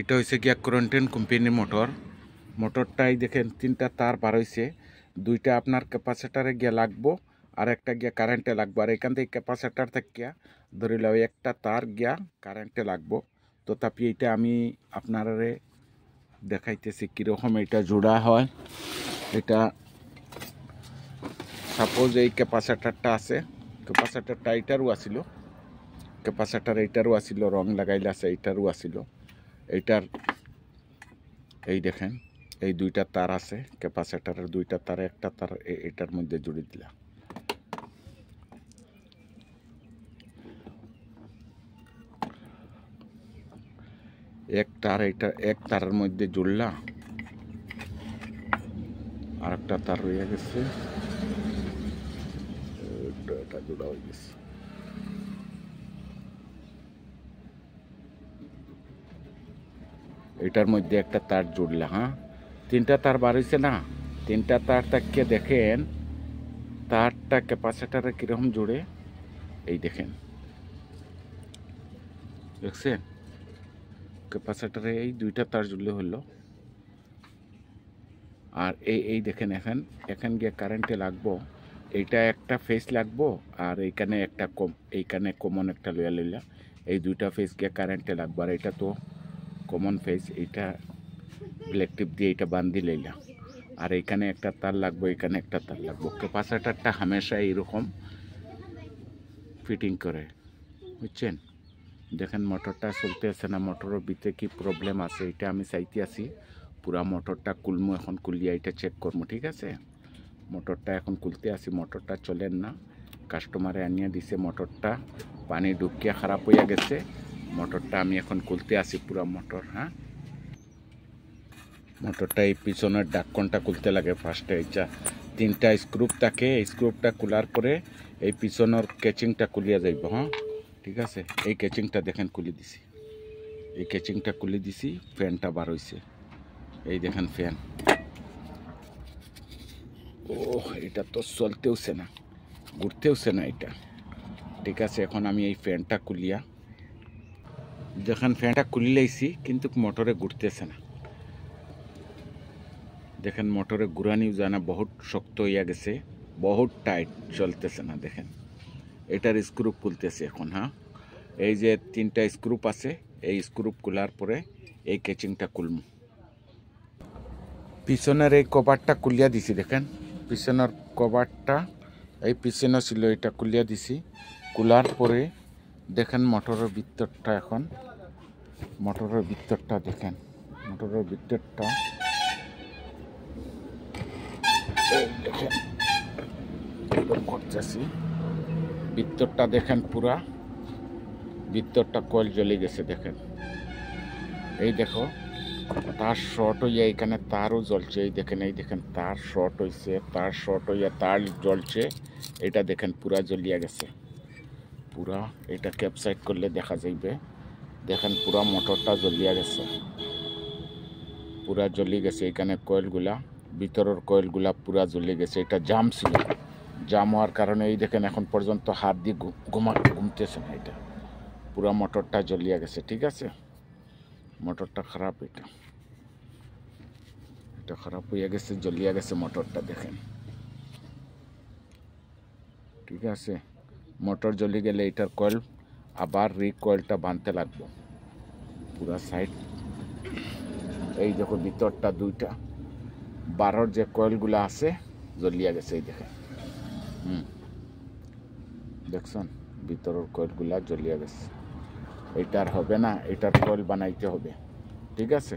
এটা হচ্ছে গিয়া কোয়ারেন্টাইন কোম্পানির মোটর। মোটরটাই দেখেন তিনটা তার বার হয়েছে, দুইটা আপনার ক্যাপাসিটারে গিয়া লাগবো আর একটা গিয়া কারেন্টে লাগবো। আর এখান থেকে ক্যাপাসিটার থেকে ধরে লাও একটা তার গিয়া কারেন্টে লাগবো। তো তাপি এইটা আমি আপনারে দেখাইতেছি কীরকম এটা জোড়া হয়। এটা সাপোজ এই ক্যাপাসিটারটা আছে, ক্যাপাসিটারটা এইটারও আসিল, ক্যাপাসিটার এইটারও আসিল, রং লাগাইলে আছে এইটারও আসিল। এইটার এই দেখেন এই দুইটা তার আছে, ক্যাপাসিটারের দুইটা তার, একটা তার এটার মধ্যে জুড়ে দিলাম। এক তার এইটা এক তারের মধ্যে জুড়লাম, আর একটা তার রয়ে গেছে, এটা জোড়া হয়ে গেছে। এটার মধ্যে একটা তার জুড়লাম। হ্যাঁ, তিনটা তার বার হয়েছে না, তিনটা তার থেকে দেখেন তারটা ক্যাপাসিটারে কিরকম জুড়ে, এই দেখেন দেখছেন ক্যাপাসিটারে এই দুইটা তার জুড়লে হলো। আর এই দেখেন এখন এখান গিয়ে কারেন্টে লাগবো, এইটা একটা ফেস লাগবো আর এইখানে একটা এইখানে কমন একটা লইলা এই দুইটা ফেস গিয়ে কারেন্টে লাগবো। আর এটা তো কমন ফেস, এইটা ইলেকট্রিক দিয়ে এইটা বান্ধি লইলা। আর এইখানে একটা তার লাগবো, এখানে একটা তার লাগবো। ক্যাপাসিটারটা হামেশা এইরকম ফিটিং করে, বুঝছেন। দেখেন মোটরটা চলতে আছে না, মোটরের ভিতরে কি প্রবলেম আছে এটা আমি চাইতে আছি। পুরা মোটরটা খুলমু এখন, খুলিয়া এটা চেক করবো, ঠিক আছে। মোটরটা এখন খুলতে আসি, মোটরটা চলেন না, কাস্টমারে আনিয়ে দিছে মোটরটা, পানি ঢুকিয়া খারাপ হইয়া গেছে। মোটরটা আমি এখন খুলতে আসি পুরা মোটর। হ্যাঁ, মোটরটা এই পিছনের ঢাকনটা খুলতে লাগে ফার্স্টে। এইটা তিনটা স্ক্রুপ থাকে, এই স্ক্রুপটা খোলার পরে এই পিছনের কেচিংটা খুলিয়া যাইব। হ্যাঁ, ঠিক আছে। এই কেচিংটা দেখেন খুলে দিছি, এই কেচিংটা খুলে দিছি, ফ্যানটা বার হয়েছে, এই দেখেন ফ্যান। ও এটা তো চলতেওছে না, ঘুরতেওছে না এটা, ঠিক আছে। এখন আমি এই ফ্যানটা খুলিয়া দেখেন, ফ্যানটা খুলে লাইছি কিন্তু মোটরে ঘুরতেছে না। দেখেন মোটরে ঘুরানিও যায় না, বহুত শক্ত হইয়া গেছে, বহুত টাইট, চলতেছে না। দেখেন এটার স্ক্রুপ খুলতেছে এখন। হ্যাঁ, এই যে তিনটা স্ক্রুপ আছে, এই স্ক্রুপ খোলার পরে এই কেচিংটা খুলমু। পিছনের এই কভারটা খুলিয়া দিছি, দেখেন পিছনের কভারটা এই পিছনে ছিল, এটা খুলিয়া দিছি। খোলার পরে দেখেন মোটরের ভিতরটা, এখন মোটরের ভিতরটা দেখেন, মোটরের ভিতরটা দেখেন করতেছি, ভিতরটা দেখেন পুরা ভিতরটা কয়েল জ্বলে গেছে। দেখেন এই দেখো তার শর্ট হইয়া এখানে তারও জ্বলছে, এই দেখেন, এই দেখেন তার শর্ট হয়েছে, তার শর্ট হইয়া তার জ্বলছে, এটা দেখেন পুরা জ্বলিয়া গেছে পুরা। এটা ক্যাপসাইট করলে দেখা যাইবে, দেখেন পুরা মোটরটা জ্বলিয়া গেছে, পুরা জ্বলি গেছে। এখানে কয়েলগুলা, ভিতরের কয়েলগুলা পুরা জ্বলে গেছে। এটা জাম ছিল, জাম হওয়ার কারণে এই দেখেন এখন পর্যন্ত হাত দিয়ে ঘুমতেছে না, এটা পুরা মোটরটা জ্বলিয়া গেছে, ঠিক আছে। মোটরটা খারাপ, এটা খারাপ হইয়া গেছে, জ্বলিয়া গেছে মোটরটা, দেখেন, ঠিক আছে। মোটর জ্বলি গেলে এটার কয়েল আবার রিকয়েলটা বাঁধতে লাগবো পুরা সাইড। এই দেখো ভিতরটা দুইটা 12 যে কয়েলগুলো আছে জ্বলিয়া গেছে, এই দেখেন। দেখছেন ভিতরের কয়েলগুলা জ্বলিয়া গেছে, এটার হবে না, এটার কয়েল বানাইতে হবে, ঠিক আছে।